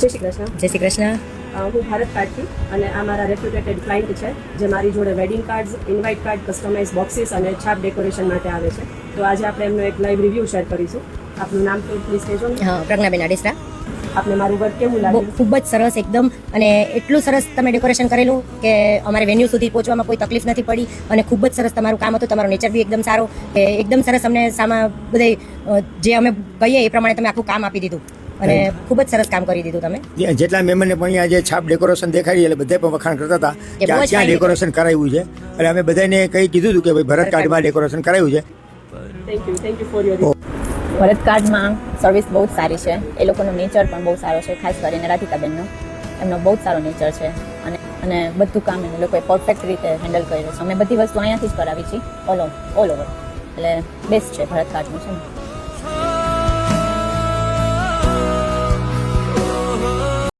જય શ્રી કૃષ્ણ. જય શ્રી કૃષ્ણ. હું ભારત કાર્ડથી અને આ મારા રેપ્યુટેટેડ ક્લાયન્ટ છે જે મારી જોડે wedding cards, invite card, customize boxes અને છાપ ડેકોરેશન માટે આવે છે. તો આજે આપણે એમનો એક લાઈવ રિવ્યૂ શેર કરીશું. આપનું નામ તો પ્લીઝ કહેજો ને. હા, પ્રજ્ઞાબેન આડેસરા. આપને મારું વર્ક કેવું લાગ્યું? ખૂબ જ સરસ એકદમ, અને એટલું સરસ તમે ડેકોરેશન કરેલું કે અમારે વેન્યુ સુધી પહોંચવામાં કોઈ તકલીફ નથી પડી, અને ખૂબ જ સરસ તમારું કામ હતું. તમારો નેચર બી એકદમ સારો, કે એકદમ સરસ અમને સામા બધે જે અમે કહીએ એ પ્રમાણે તમે આખું કામ આપી દીધું, અને ખૂબ જ સરસ કામ કરી દીધું તમે. જેટલા મહેમાનને પણ અહીંયા જે છાપ ડેકોરેશન દેખાડી એટલે બધા પણ વખાણ કરતા હતા કે આ ક્યાં ડેકોરેશન કરાવ્યું છે, એટલે અમે બધાને કઈ કીધું હતું કે ભાઈ ભરત કાર્ડમાં ડેકોરેશન કરાવ્યું છે. Thank you for your. Bharat કાર્ડમાં સર્વિસ બહુ જ સારી છે. એ લોકોનો નેચર પણ બહુ સારો છે, ખાસ કરીને રાધિકાબેનનો. એમનો બહુ જ સારો નેચર છે, અને બધું કામ એ લોકોએ પરફેક્ટ રીતે હેન્ડલ કર્યું છે. અમે બધી વસ્તુ અહીંયાથી જ કરાવી છીએ, ઓલ ઓવર. એટલે બેસ્ટ છે ભરત કાર્ડનું છે.